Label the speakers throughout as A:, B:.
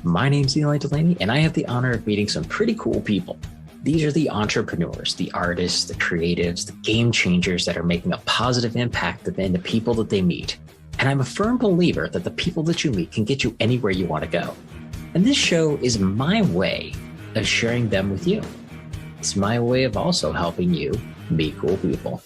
A: My name's Eli Delaney, and I have the honor of meeting some pretty cool people. These are the entrepreneurs, the artists, the creatives, the game changers that are making a positive impact in the people that they meet. And I'm a firm believer that the people that you meet can get you anywhere you want to go. And this show is my way of sharing them with you. It's my way of also helping you meet cool people.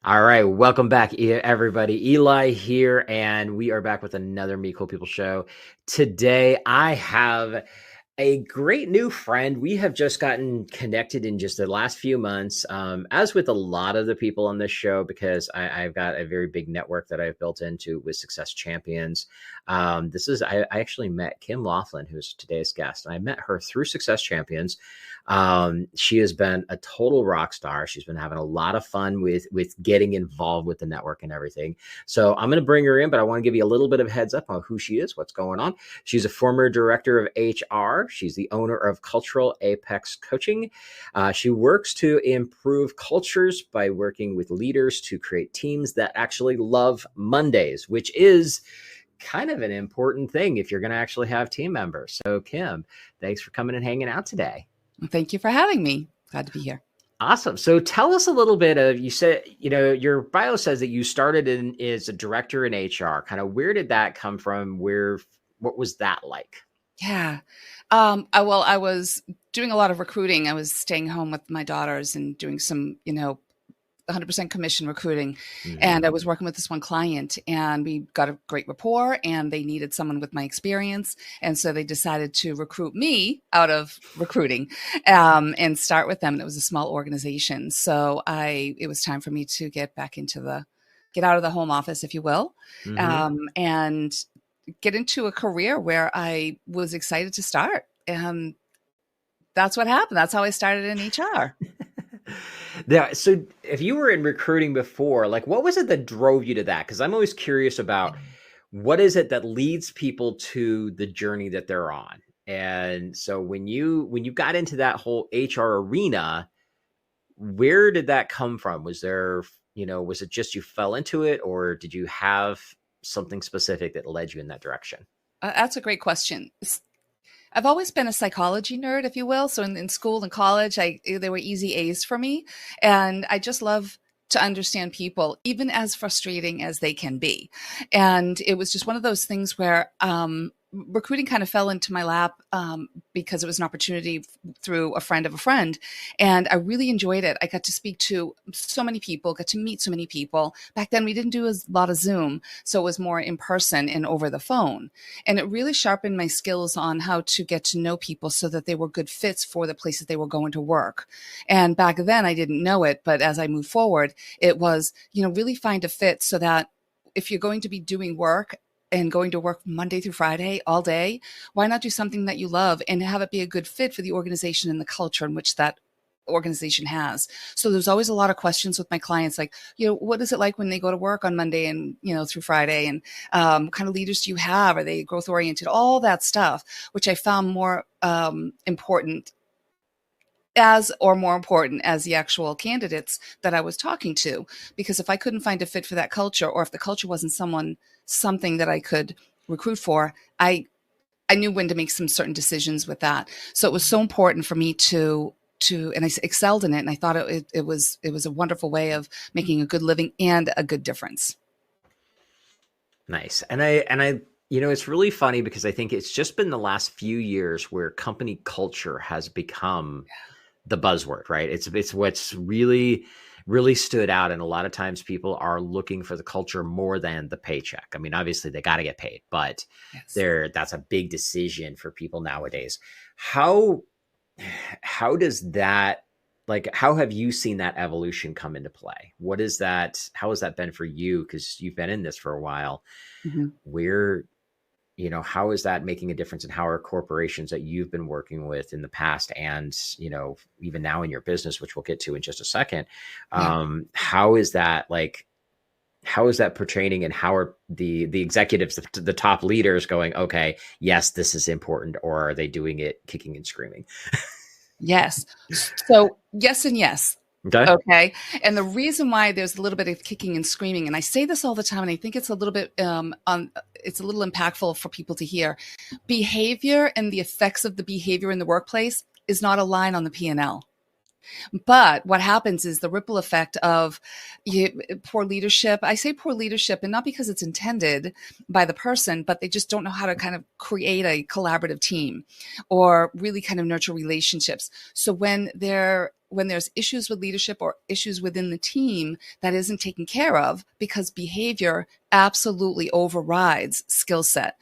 A: All right, welcome back, everybody. Eli here, and we are back with another Meet Cool People show. Today, I have a great new friend. We have just gotten connected in just the last few months, as with a lot of the people on this show, because I've got a very big network that I've built into with Success Champions. I actually met Kim Laughlin, who's today's guest, and I met her through Success Champions. She has been a total rock star. She's been having a lot of fun with getting involved with the network and everything. So I'm going to bring her in, but I want to give you a little bit of heads up on who she is, what's going on. She's a former director of HR. She's the owner of Cultural Apex Coaching. She works to improve cultures by working with leaders to create teams that actually love Mondays, which is kind of an important thing if you're going to actually have team members. So Kim, thanks for coming and hanging out today.
B: Thank you for having me. Glad to be here.
A: Awesome. So tell us a little bit of, you said, your bio says that you started as a director in HR. Kind of where did that come from? What was that like?
B: Yeah. I was doing a lot of recruiting. I was staying home with my daughters and doing some, 100% commission recruiting. Mm-hmm. And I was working with this one client, and we got a great rapport, and they needed someone with my experience. And so they decided to recruit me out of recruiting, and start with them. And it was a small organization. So it was time for me to get out of the home office, if you will, mm-hmm. And get into a career where I was excited to start. And that's what happened. That's how I started in HR.
A: Yeah. So if you were in recruiting before, what was it that drove you to that? Because I'm always curious about what is it that leads people to the journey that they're on. And so when you got into that whole HR arena, where did that come from? Was it just you fell into it, or did you have something specific that led you in that direction?
B: That's a great question. I've always been a psychology nerd, if you will. So in school and college, they were easy A's for me. And I just love to understand people, even as frustrating as they can be. And it was just one of those things where recruiting kind of fell into my lap because it was an opportunity through a friend of a friend. And I really enjoyed it. I got to speak to so many people, got to meet so many people. Back then, we didn't do a lot of Zoom, so it was more in person and over the phone. And it really sharpened my skills on how to get to know people so that they were good fits for the places they were going to work. And back then, I didn't know it, but as I moved forward, it was, really find a fit so that if you're going to be doing work and going to work Monday through Friday all day, why not do something that you love and have it be a good fit for the organization and the culture in which that organization has? So there's always a lot of questions with my clients, like, what is it like when they go to work on Monday and, through Friday, and kind of leaders do you have? Are they growth oriented? All that stuff, which I found more important as the actual candidates that I was talking to. Because if I couldn't find a fit for that culture, or if the culture wasn't something that I could recruit for, I knew when to make some certain decisions with that. So it was so important for me to and I excelled in it. And I thought it was a wonderful way of making a good living and a good difference.
A: Nice. And I it's really funny because I think it's just been the last few years where company culture has become the buzzword, right? It's what's really stood out. And a lot of times people are looking for the culture more than the paycheck. I mean, obviously they got to get paid, but yes, that's a big decision for people nowadays. How does that, how have you seen that evolution come into play? How has that been for you? Because you've been in this for a while. Mm-hmm. How is that making a difference, and how are corporations that you've been working with in the past and, even now in your business, which we'll get to in just a second, how is that portraying, and how are the executives, the top leaders going, okay, yes, this is important, or are they doing it kicking and screaming?
B: Yes. So yes and yes.
A: Okay.
B: Okay. And the reason why there's a little bit of kicking and screaming, and I say this all the time, and I think it's a little bit it's a little impactful for people to hear. Behavior and the effects of the behavior in the workplace is not a line on the P&L. But what happens is the ripple effect of poor leadership. I say poor leadership, and not because it's intended by the person, but they just don't know how to kind of create a collaborative team or really kind of nurture relationships. So when there's issues with leadership or issues within the team that isn't taken care of, because behavior absolutely overrides skill set.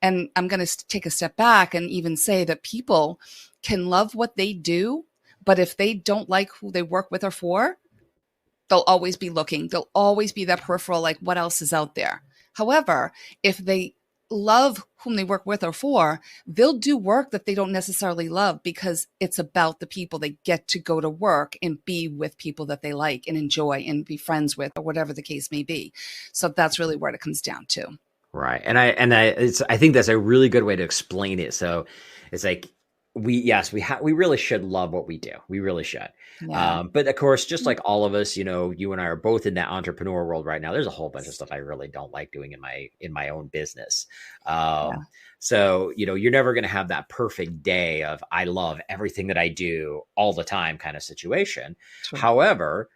B: And I'm going to take a step back and even say that people can love what they do, but if they don't like who they work with or for, they'll always be looking. They'll always be that peripheral, like what else is out there. However, if they love whom they work with or for, they'll do work that they don't necessarily love because it's about the people. They get to go to work and be with people that they like and enjoy and be friends with, or whatever the case may be. So that's really what it comes down to.
A: Right. I think that's a really good way to explain it. So it's like we really should love what we do. We really should.
B: Yeah.
A: But of course, just like all of us, you and I are both in that entrepreneur world right now. There's a whole bunch of stuff I really don't like doing in my own business.
B: Yeah.
A: So, you're never going to have that perfect day of I love everything that I do all the time kind of situation.
B: True.
A: However,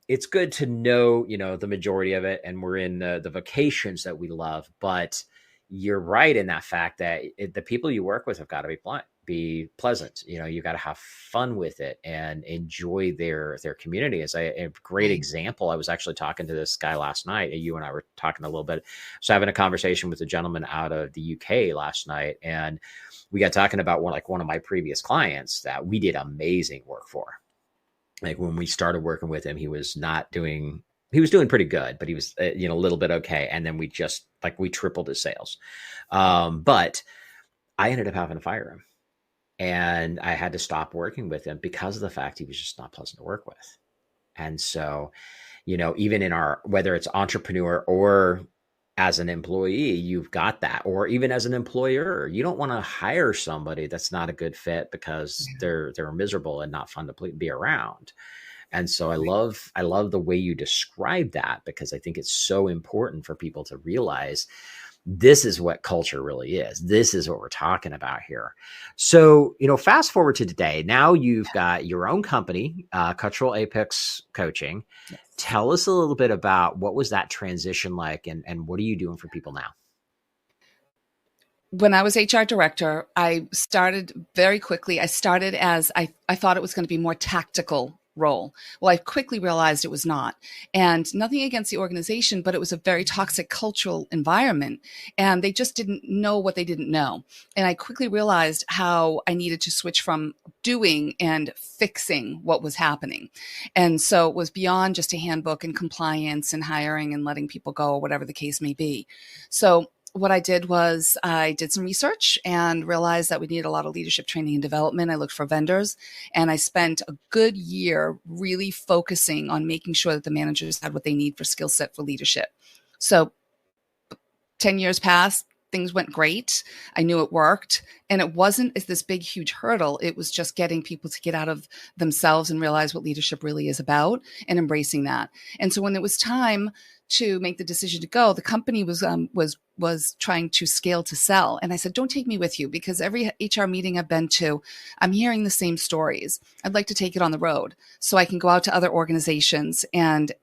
A: it's good to know, the majority of it, and we're in the vocations that we love. But you're right in that fact that the people you work with have got to be pleasant. You got to have fun with it and enjoy their community. As a great
B: Right.
A: example, I was actually talking to this guy last night. You and I were talking a little bit, so having a conversation with a gentleman out of the UK last night, and we got talking about one of my previous clients that we did amazing work for. Like when we started working with him, he was doing pretty good, but he was, a little bit okay. And then we tripled his sales. But I ended up having to fire him, and I had to stop working with him because of the fact he was just not pleasant to work with. And so, even in whether it's entrepreneur or as an employee, you've got that, or even as an employer, you don't want to hire somebody that's not a good fit because they're miserable and not fun to be around. And so I love the way you describe that, because I think it's so important for people to realize this is what culture really is. This is what we're talking about here. So, fast forward to today. Now you've got your own company, Cultural Apex Coaching.
B: Yes.
A: Tell us a little bit about what was that transition like, and what are you doing for people now?
B: When I was HR director, I started very quickly. I started as I thought it was going to be more tactical role. Well, I quickly realized it was not. And nothing against the organization, but it was a very toxic cultural environment. And they just didn't know what they didn't know. And I quickly realized how I needed to switch from doing and fixing what was happening. And so it was beyond just a handbook and compliance and hiring and letting people go, or whatever the case may be. So what I did was I did some research and realized that we needed a lot of leadership training and development. I looked for vendors, and I spent a good year really focusing on making sure that the managers had what they need for skill set for leadership. So 10 years passed. Things went great. I knew it worked. And it wasn't this big, huge hurdle. It was just getting people to get out of themselves and realize what leadership really is about and embracing that. And so when it was time to make the decision to go, the company was trying to scale to sell. And I said, don't take me with you, because every HR meeting I've been to, I'm hearing the same stories. I'd like to take it on the road so I can go out to other organizations and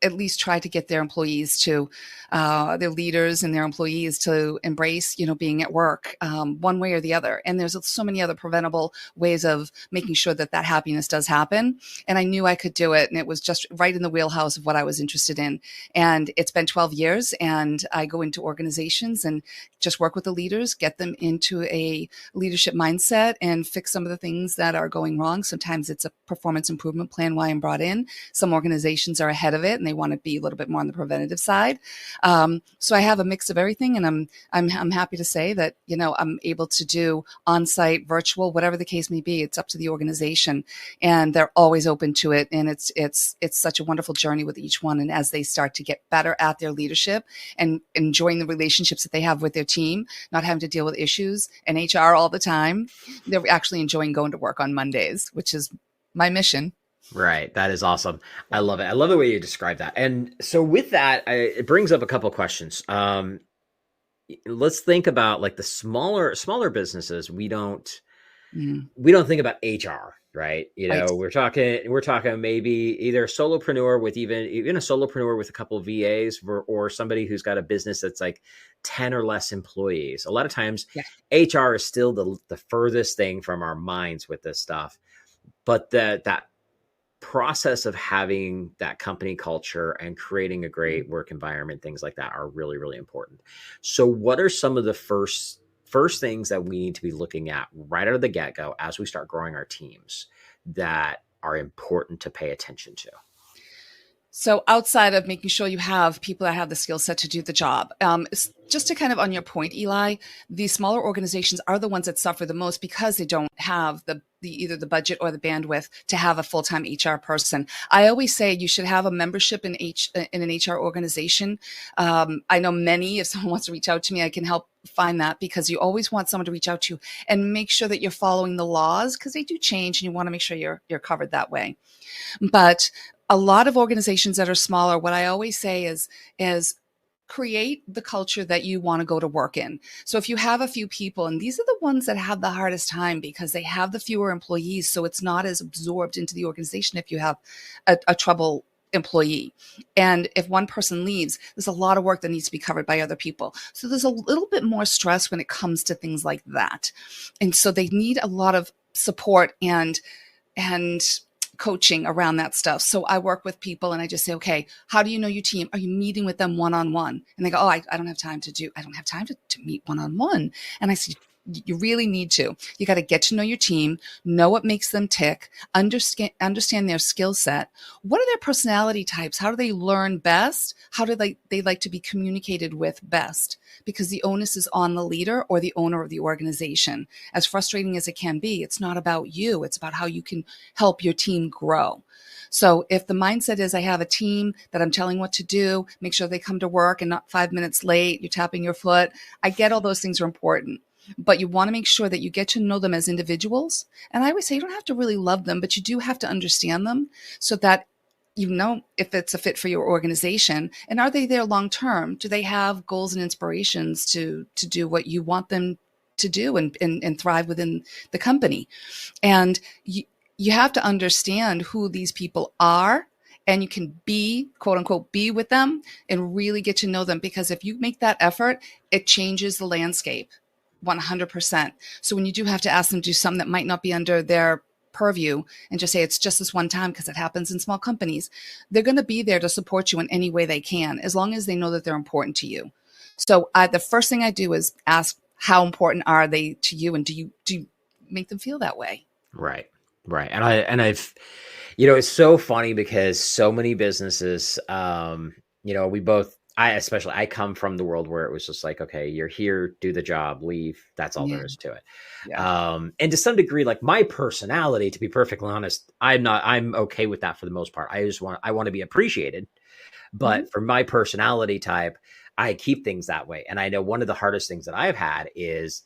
B: at least try to get their employees to, their leaders and their employees to embrace, being at work one way or the other. And there's so many other preventable ways of making sure that that happiness does happen. And I knew I could do it. And it was just right in the wheelhouse of what I was interested in. And it's been 12 years, and I go into organizations and just work with the leaders, get them into a leadership mindset and fix some of the things that are going wrong. Sometimes it's a performance improvement plan why I'm brought in. Some organizations are ahead of it and they want to be a little bit more on the preventative side. So I have a mix of everything, and I'm happy to say that, I'm able to do on-site, virtual, whatever the case may be. It's up to the organization, and they're always open to it. And it's such a wonderful journey with each one. And as they start to get better at their leadership and enjoying the relationships that they have with their team, not having to deal with issues and HR all the time, they're actually enjoying going to work on Mondays, which is my mission.
A: Right. That is awesome. I love it. I love the way you describe that. And so with that, it brings up a couple questions. Let's think about like the smaller businesses.
B: Mm,
A: We don't think about HR, right?
B: right.
A: We're talking maybe either a solopreneur with even a solopreneur with a couple of VAs, or somebody who's got a business that's like 10 or less employees. A lot of times
B: Yeah.
A: HR is still the furthest thing from our minds with this stuff. But that process of having that company culture and creating a great work environment, things like that, are really, really important. So what are some of the first things that we need to be looking at right out of the get-go as we start growing our teams that are important to pay attention to?
B: So outside of making sure you have people that have the skill set to do the job, just to kind of on your point, Eli, the smaller organizations are the ones that suffer the most because they don't have the either the budget or the bandwidth to have a full-time HR person. I always say you should have a membership in an HR organization. I know many. If someone wants to reach out to me, I can help find that, because you always want someone to reach out to you and make sure that you're following the laws, because they do change, and you want to make sure you're covered that way. But a lot of organizations that are smaller, what I always say is create the culture that you want to go to work in. So if you have a few people, and these are the ones that have the hardest time because they have the fewer employees, so it's not as absorbed into the organization if you have a trouble employee. And if one person leaves, there's a lot of work that needs to be covered by other people. So there's a little bit more stress when it comes to things like that. And so they need a lot of support and coaching around that stuff. So I work with people and I just say, okay, how do you know your team? Are you meeting with them one-on-one? And they go, oh, I don't have time to meet one-on-one. And I said, you really need to. You got to get to know your team, know what makes them tick, understand their skill set. What are their personality types? How do they learn best? How do they like to be communicated with best? Because the onus is on the leader or the owner of the organization. As frustrating as it can be, it's not about you. It's about how you can help your team grow. So if the mindset is I have a team that I'm telling what to do, make sure they come to work and not 5 minutes late, you're tapping your foot. I get all those things are important, but you want to make sure that you get to know them as individuals. And I always say you don't have to really love them, but you do have to understand them so that you know if it's a fit for your organization, and are they there long term? Do they have goals and inspirations to do what you want them to do and thrive within the company? And you have to understand who these people are, and you can be, quote unquote, be with them and really get to know them, because if you make that effort, it changes the landscape 100%. So when you do have to ask them to do something that might not be under their purview, and just say it's just this one time because it happens in small companies, they're going to be there to support you in any way they can, as long as they know that they're important to you. So the first thing I do is ask, how important are they to you, and do you make them feel that way?
A: Right. Right. I've it's so funny because so many businesses, we both, I come from the world where it was just like, okay, you're here, do the job, leave. That's all
B: Yeah.
A: there is to it.
B: Yeah.
A: And to some degree, like my personality, to be perfectly honest, I'm okay with that for the most part. I want to be appreciated.
B: Hmm.
A: But for my personality type, I keep things that way. And I know one of the hardest things that I've had is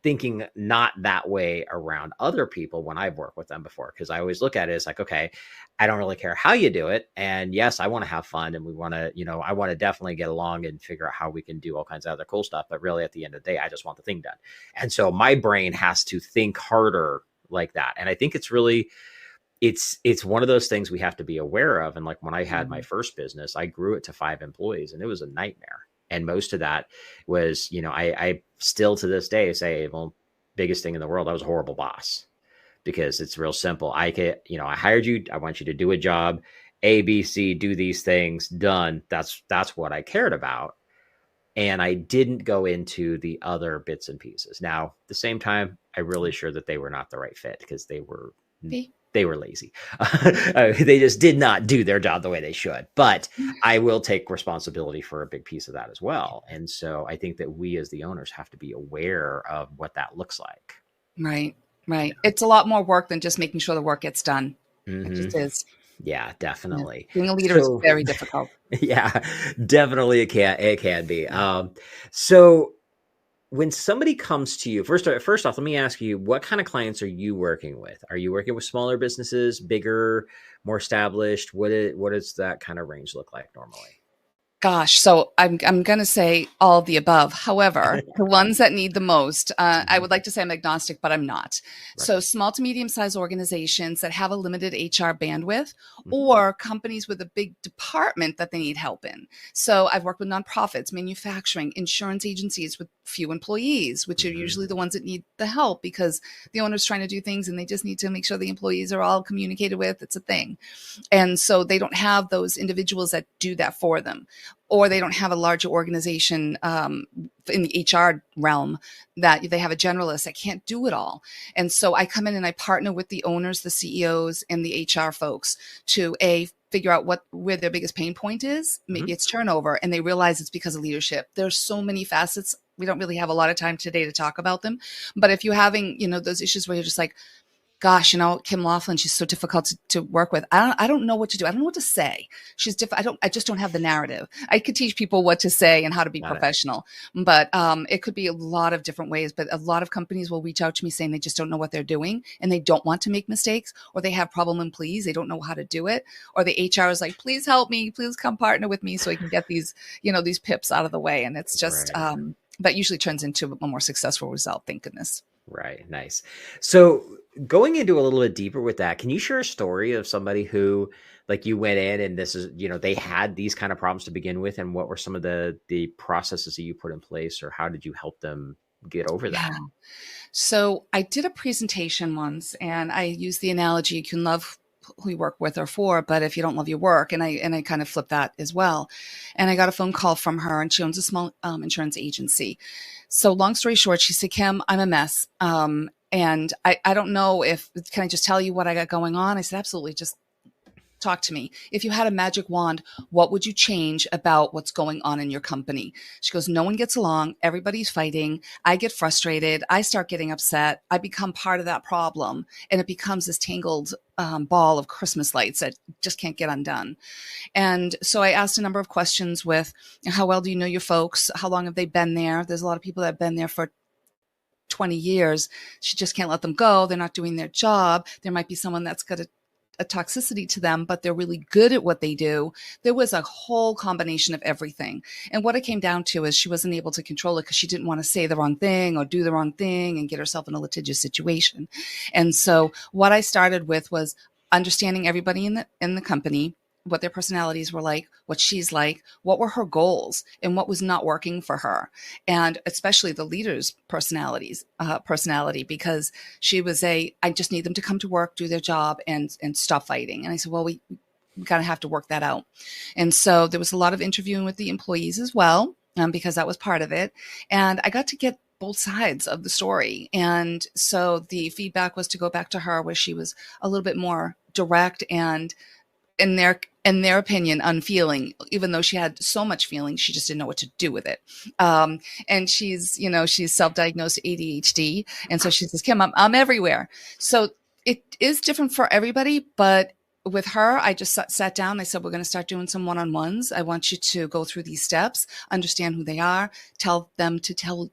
A: thinking not that way around other people when I've worked with them before. Cause I always look at it as like, okay, I don't really care how you do it. And yes, I want to have fun, and we want to, I want to definitely get along and figure out how we can do all kinds of other cool stuff. But really at the end of the day, I just want the thing done. And so my brain has to think harder like that. And I think it's one of those things we have to be aware of. And like when I had my first business, I grew it to 5 employees, and it was a nightmare. And most of that was, I still to this day say, well, biggest thing in the world, I was a horrible boss, because it's real simple. I hired you. I want you to do a job, A, B, C, do these things, done. That's what I cared about. And I didn't go into the other bits and pieces. Now, at the same time, I really sure that they were not the right fit, because they were lazy. They just did not do their job the way they should. But I will take responsibility for a big piece of that as well. And so I think that we as the owners have to be aware of what that looks like.
B: Right. Right. It's a lot more work than just making sure the work gets done. It
A: Hmm.
B: just is.
A: Yeah,
B: Yeah.
A: definitely.
B: Being a leader is
A: So
B: very difficult.
A: yeah, definitely it can be. So when somebody comes to you, first off, let me ask you, what kind of clients are you working with? Are you working with smaller businesses, bigger, more established? What does that kind of range look like normally?
B: Gosh, so I'm going to say all of the above. However, the ones that need the most, I
A: Hmm.
B: would like to say I'm agnostic, but I'm not.
A: Right.
B: So small to medium sized organizations that have a limited HR bandwidth,
A: Hmm.
B: or companies with a big department that they need help in. So I've worked with nonprofits, manufacturing, insurance agencies with few employees, which are usually the
A: Hmm.
B: ones that need the help because the owner's trying to do things and they just need to make sure the employees are all communicated with. It's a thing. And so they don't have those individuals that do that for them, or they don't have a larger organization in the HR realm that they have a generalist that can't do it all. And so I come in and I partner with the owners, the CEOs, and the HR folks to figure out where their biggest pain point is. Maybe
A: Hmm.
B: it's turnover, and they realize it's because of leadership. There's so many facets. We don't really have a lot of time today to talk about them, but if you're having, those issues where you're just like, gosh, Kim Laughlin, she's so difficult to work with. I don't know what to do. I don't know what to say. She's different. I just don't have the narrative. I could teach people what to say and how to be
A: Got it.
B: professional, but it could be a lot of different ways. But a lot of companies will reach out to me saying they just don't know what they're doing and they don't want to make mistakes, or they have problem and please, they don't know how to do it. Or the HR is like, please help me, please come partner with me so I can get these pips out of the way. And it's just,
A: Right.
B: but usually turns into a more successful result. Thank goodness.
A: Right. Nice. So going into a little bit deeper with that, can you share a story of somebody who, like, you went in and this is, they had these kind of problems to begin with, and what were some of the processes that you put in place, or how did you help them get over
B: Yeah.
A: that?
B: So I did a presentation once and I used the analogy, you can love who you work with or for, but if you don't love your work, and I kind of flipped that as well. And I got a phone call from her, and she owns a small insurance agency. So long story short, she said, Kim, I'm a mess. And I don't know can I just tell you what I got going on? I said, absolutely. Just talk to me. If you had a magic wand, what would you change about what's going on in your company? She goes, no one gets along. Everybody's fighting. I get frustrated. I start getting upset. I become part of that problem. And it becomes this tangled ball of Christmas lights that just can't get undone. And so I asked a number of questions with, how well do you know your folks? How long have they been there? There's a lot of people that have been there for 20 years. She just can't let them go. They're not doing their job. There might be someone that's got a toxicity to them, but they're really good at what they do. There was a whole combination of everything. And what it came down to is she wasn't able to control it because she didn't want to say the wrong thing or do the wrong thing and get herself in a litigious situation. And so what I started with was understanding everybody in the company, what their personalities were like, what she's like, what were her goals, and what was not working for her, and especially the leader's personality, because she was I just need them to come to work, do their job, and stop fighting. And I said, well, we kind of have to work that out. And so there was a lot of interviewing with the employees as well, because that was part of it. And I got to get both sides of the story. And so the feedback was to go back to her where she was a little bit more direct and in their opinion, unfeeling, even though she had so much feeling, she just didn't know what to do with it. And she's self-diagnosed ADHD. And so she says, Kim, I'm everywhere. So it is different for everybody, but with her, I just sat down. I said, we're going to start doing some one-on-ones. I want you to go through these steps, understand who they are, tell them to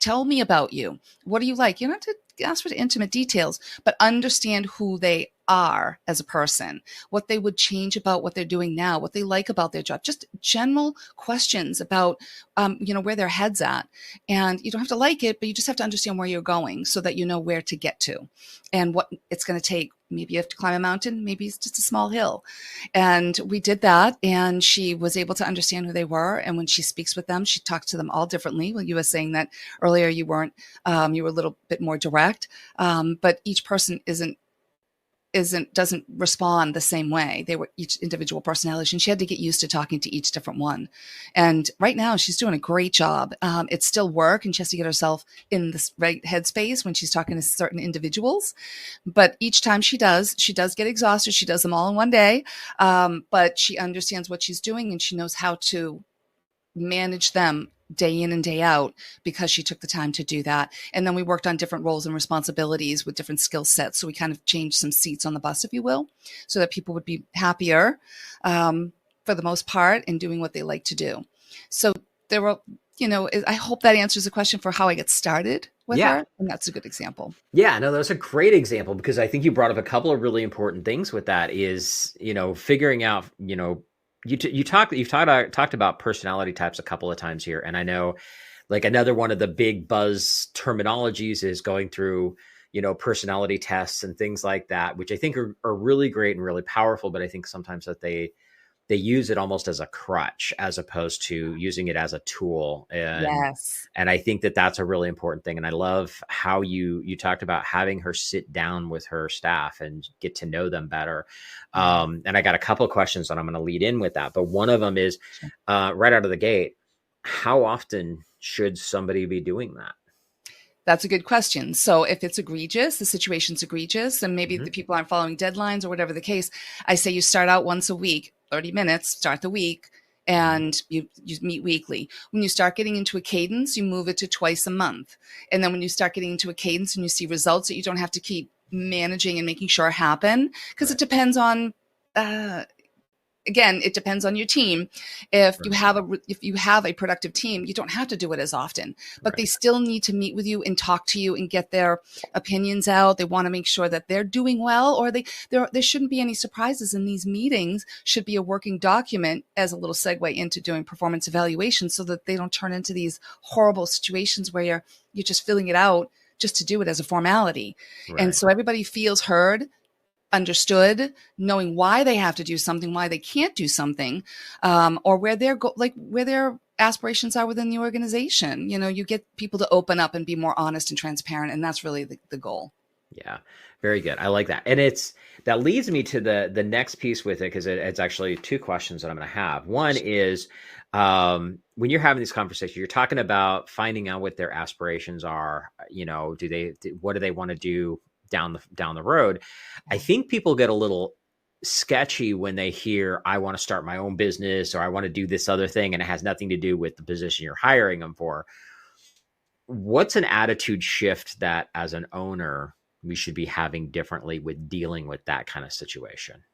B: tell me about you. What do you like? You don't have to ask for intimate details, but understand who they are as a person, what they would change about what they're doing now, what they like about their job, just general questions about, where their head's at. And you don't have to like it, but you just have to understand where you're going so that you know where to get to and what it's going to take. Maybe you have to climb a mountain, maybe it's just a small hill. And we did that, and she was able to understand who they were. And when she speaks with them, she talks to them all differently. Well, you were saying that earlier, you weren't, you were a little bit more direct, but each person doesn't respond the same way. They were each individual personality, and she had to get used to talking to each different one. And right now she's doing a great job. It's still work, and she has to get herself in this right headspace when she's talking to certain individuals. But each time she does get exhausted. She does them all in one day. But she understands what she's doing, and she knows how to manage them day in and day out because she took the time to do that. And then we worked on different roles and responsibilities with different skill sets. So we kind of changed some seats on the bus, if you will, so that people would be happier for the most part in doing what they like to do. So there were, I hope that answers the question for how I get started with
A: Yeah.
B: her. And that's a good example.
A: Yeah, no, that's a great example because I think you brought up a couple of really important things with that is, figuring out, you've talked about personality types a couple of times here. And I know like another one of the big buzz terminologies is going through, personality tests and things like that, which I think are really great and really powerful. But I think sometimes that they use it almost as a crutch as opposed to using it as a tool.
B: Yes.
A: And I think that that's a really important thing. And I love how you talked about having her sit down with her staff and get to know them better.
B: Yeah.
A: And I got a couple of questions that I'm going to lead in with that. But one of them is
B: Sure.
A: right out of the gate, how often should somebody be doing that?
B: That's a good question. So if it's egregious, the situation's egregious, and maybe the
A: Hmm.
B: people aren't following deadlines or whatever the case, I say you start out once a week, 30 minutes, start the week,
A: Hmm.
B: and you meet weekly. When you start getting into a cadence, you move it to twice a month. And then when you start getting into a cadence and you see results that you don't have to keep managing and making sure happen, because it
A: Right.
B: depends on again, it depends on your team. If you
A: Right.
B: have a productive team, you don't have to do it as often, but they
A: Right.
B: still need to meet with you and talk to you and get their opinions out. They want to make sure that they're doing well, or there shouldn't be any surprises in these meetings. Should be a working document as a little segue into doing performance evaluation, so that they don't turn into these horrible situations where you're just filling it out just to do it as a formality. And
A: Right.
B: so everybody feels heard, understood, knowing why they have to do something, why they can't do something, or where where their aspirations are within the organization. You get people to open up and be more honest and transparent, and that's really the goal.
A: Yeah, very good. I like that. And that leads me to the next piece with it because it's actually two questions that I'm going to have. One is when you're having these conversations, you're talking about finding out what their aspirations are. What do they want to do down the road? I think people get a little sketchy when they hear I want to start my own business or I want to do this other thing and it has nothing to do with the position you're hiring them for. What's an attitude shift that as an owner we should be having differently with dealing with that kind of situation?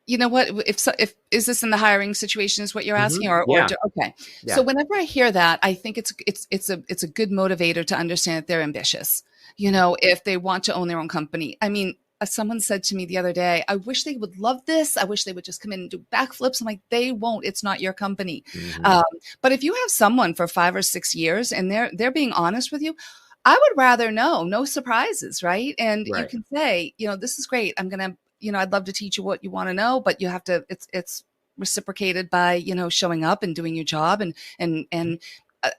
B: You know what? If is this in the hiring situation is what you're asking,
A: Yeah.
B: okay. So
A: Yeah.
B: whenever I hear that, I think it's a good motivator to understand that they're ambitious. If they want to own their own company. I mean, someone said to me the other day, I wish they would love this. I wish they would just come in and do backflips. I'm like, they won't. It's not your company.
A: Hmm.
B: Um, but if you have someone for 5 or 6 years and they're being honest with you, I would rather know, no surprises, right? And you
A: Right.
B: can say, this is great. I'd love to teach you what you want to know, but you have to, it's reciprocated by, showing up and doing your job and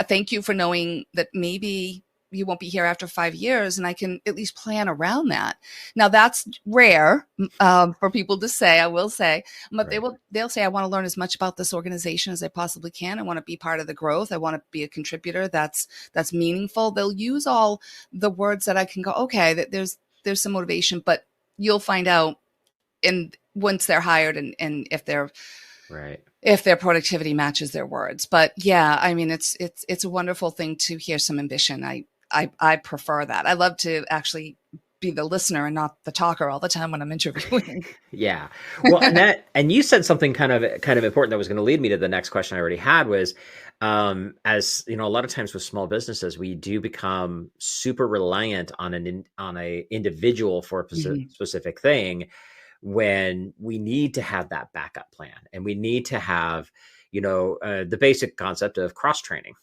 B: thank you for knowing that maybe you won't be here after 5 years and I can at least plan around that. Now that's rare for people to say, I will say, but
A: Right.
B: they'll say, I want to learn as much about this organization as I possibly can. I want to be part of the growth. I want to be a contributor that's meaningful. They'll use all the words that I can go, okay, that there's some motivation, but you'll find out and once they're hired and
A: Right.
B: if their productivity matches their words. But yeah, I mean, it's a wonderful thing to hear some ambition. I prefer that. I love to actually be the listener and not the talker all the time when I'm interviewing.
A: Yeah. Well, and you said something kind of important that was going to lead me to the next question I already had was, as you know, a lot of times with small businesses, we do become super reliant on a individual for a
B: Mhm.
A: specific thing when we need to have that backup plan and we need to have, the basic concept of cross training,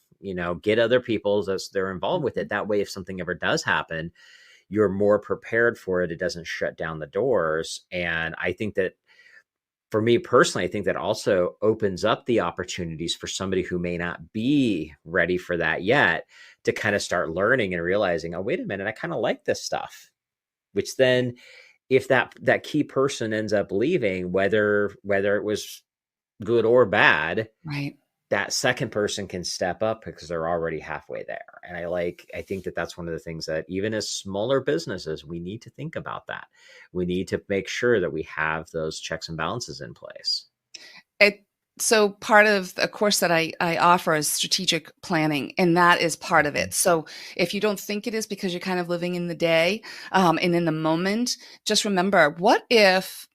A: get other people as they're involved with it. That way, if something ever does happen, you're more prepared for it. It doesn't shut down the doors. And I think that for me personally, I think that also opens up the opportunities for somebody who may not be ready for that yet to kind of start learning and realizing, oh, wait a minute, I kind of like this stuff, which then if that key person ends up leaving, whether it was good or bad,
B: Right.
A: that second person can step up because they're already halfway there. And I think that that's one of the things that even as smaller businesses, we need to think about that. We need to make sure that we have those checks and balances in place.
B: It, so part of a course that I offer is strategic planning, and that is part of
A: Mhm.
B: it. So if you don't think it is because you're kind of living in the day and in the moment, just remember, what if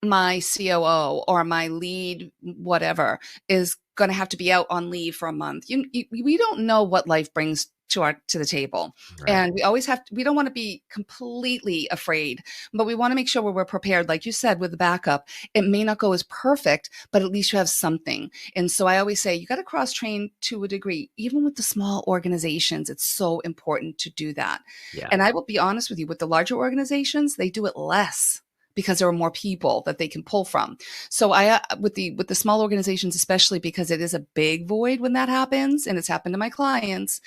B: my COO or my lead, whatever, is going to have to be out on leave for a month. We don't know what life brings to the table.
A: Right.
B: And we always we don't want to be completely afraid, but we want to make sure we're prepared. Like you said, with the backup, it may not go as perfect, but at least you have something. And so I always say you got to cross train to a degree. Even with the small organizations, it's so important to do that.
A: Yeah.
B: And I will be honest with you, with the larger organizations, they do it less because there are more people that they can pull from. So I, with the small organizations, especially because it is a big void when that happens, and it's happened to my clients,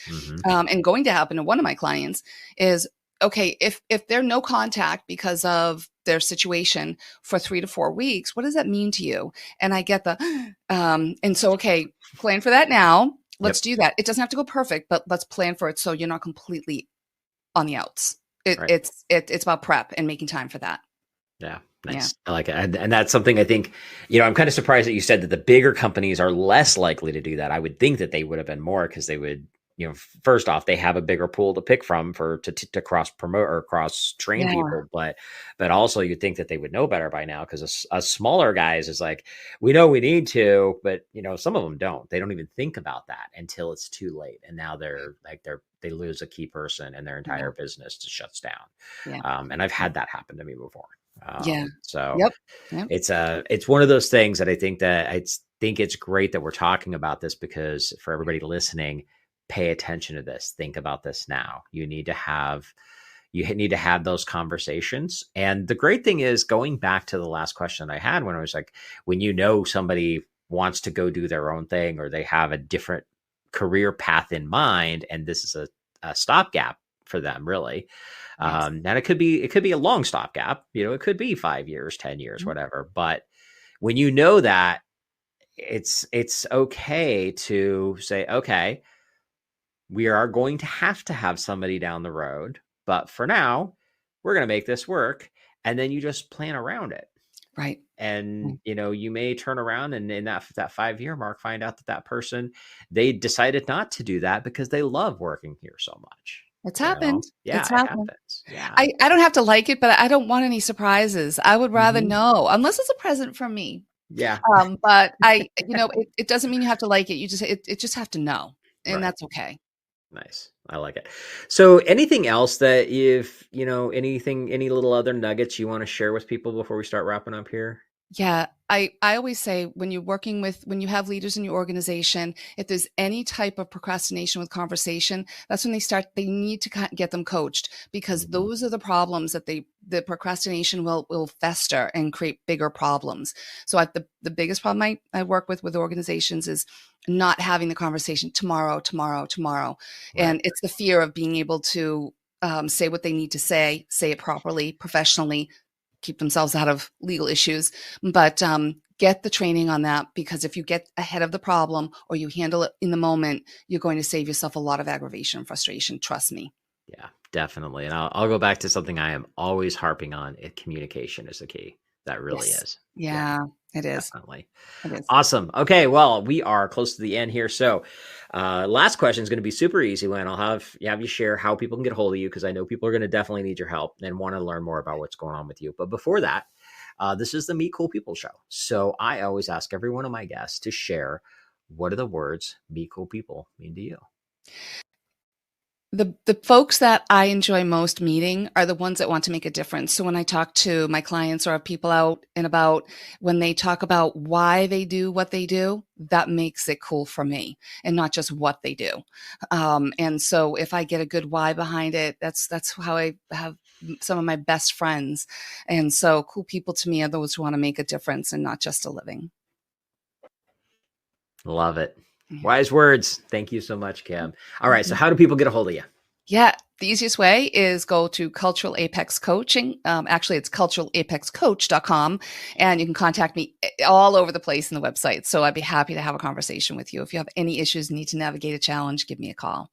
B: and going to happen to one of my clients, is okay, if they're no contact because of their situation for 3 to 4 weeks, what does that mean to you? And I get the, and so, okay, plan for that now. Let's do that. It doesn't have to go perfect, but let's plan for it so you're not completely on the outs. It's about prep and making time for that.
A: Yeah. Nice. Yeah. I like it. And that's something I think, I'm kind of surprised that you said that the bigger companies are less likely to do that. I would think that they would have been more, because they would, first off, they have a bigger pool to pick from to cross promote or cross train people. But also you'd think that they would know better by now, because a smaller guys is like, we know we need to, but some of them don't. They don't even think about that until it's too late. And now they lose a key person and their entire business just shuts down. Yeah. And I've had that happen to me before. So it's one of those things that I think it's great that we're talking about this, because for everybody listening, pay attention to this. Think about this now. You need to have those conversations. And the great thing is, going back to the last question I had, when I was like, when somebody wants to go do their own thing, or they have a different career path in mind, and this is a stopgap for them, really. And it could be a long stopgap, it could be 5 years, 10 years, whatever. But when that, it's okay to say, okay, we are going to have somebody down the road, but for now, we're going to make this work. And then you just plan around it.
B: Right.
A: And, you may turn around and in that 5-year mark, find out that person, they decided not to do that because they love working here so much.
B: It's happened.
A: Yeah,
B: it's
A: happened. Yeah.
B: I don't have to like it, but I don't want any surprises. I would rather know, unless it's a present from me.
A: Yeah.
B: But it doesn't mean you have to like it. You just have to know, and that's okay.
A: Nice. I like it. So anything else that any little other nuggets you want to share with people before we start wrapping up here?
B: Yeah. I always say, when you have leaders in your organization, if there's any type of procrastination with conversation, that's when they need to get them coached, because those are the problems that the procrastination will fester and create bigger problems. So the biggest problem I work with organizations is not having the conversation tomorrow. Right. And it's the fear of being able to say what they need to say it properly, professionally, keep themselves out of legal issues, but get the training on that, because if you get ahead of the problem or you handle it in the moment, you're going to save yourself a lot of aggravation and frustration. Trust me.
A: Yeah, definitely. And I'll go back to something I am always harping on. Communication is the key. That really is.
B: Yeah, it is.
A: Definitely.
B: It is.
A: Awesome. Okay. Well, we are close to the end here. So last question is going to be super easy, Lynn. I'll have you share how people can get a hold of you, because I know people are going to definitely need your help and want to learn more about what's going on with you. But before that, this is the Meet Cool People show. So I always ask every one of my guests to share, what are the words Meet Cool People mean to you?
B: The folks that I enjoy most meeting are the ones that want to make a difference. So when I talk to my clients or people out and about, when they talk about why they do what they do, that makes it cool for me, and not just what they do. And so if I get a good why behind it, that's how I have some of my best friends. And so cool people to me are those who want to make a difference and not just a living.
A: Love it. Wise words. Thank you so much, Kim. All right. So how do people get a hold of you?
B: Yeah. The easiest way is go to Cultural Apex Coaching. Actually, it's culturalepexcoach.com, and you can contact me all over the place in the website. So I'd be happy to have a conversation with you. If you have any issues, need to navigate a challenge, give me a call.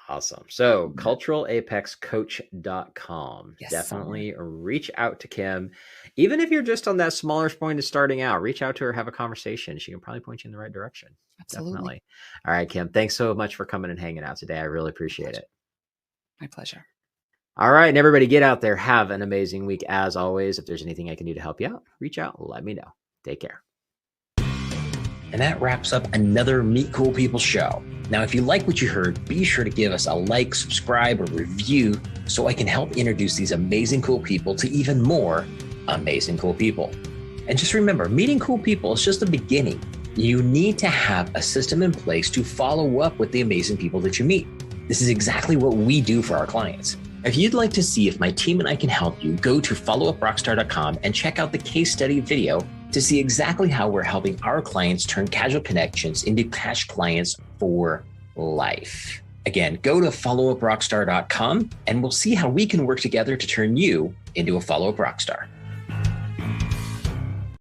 A: Awesome. So culturalepexcoach.com.
B: Yes,
A: definitely reach out to Kim. Even if you're just on that smaller point of starting out, reach out to her, have a conversation. She can probably point you in the right direction.
B: Absolutely.
A: Definitely. All right, Kim, thanks so much for coming and hanging out today. I really appreciate it.
B: My pleasure.
A: All right. And everybody, get out there. Have an amazing week. As always, if there's anything I can do to help you out, reach out. Let me know. Take care. And that wraps up another Meet Cool People show. Now, if you like what you heard, be sure to give us a like, subscribe, or review so I can help introduce these amazing cool people to even more amazing cool people. And just remember, meeting cool people is just the beginning. You need to have a system in place to follow up with the amazing people that you meet. This is exactly what we do for our clients. If you'd like to see if my team and I can help you, go to followuprockstar.com and check out the case study video to see exactly how we're helping our clients turn casual connections into cash clients for life. Again, go to followuprockstar.com and we'll see how we can work together to turn you into a follow-up rockstar.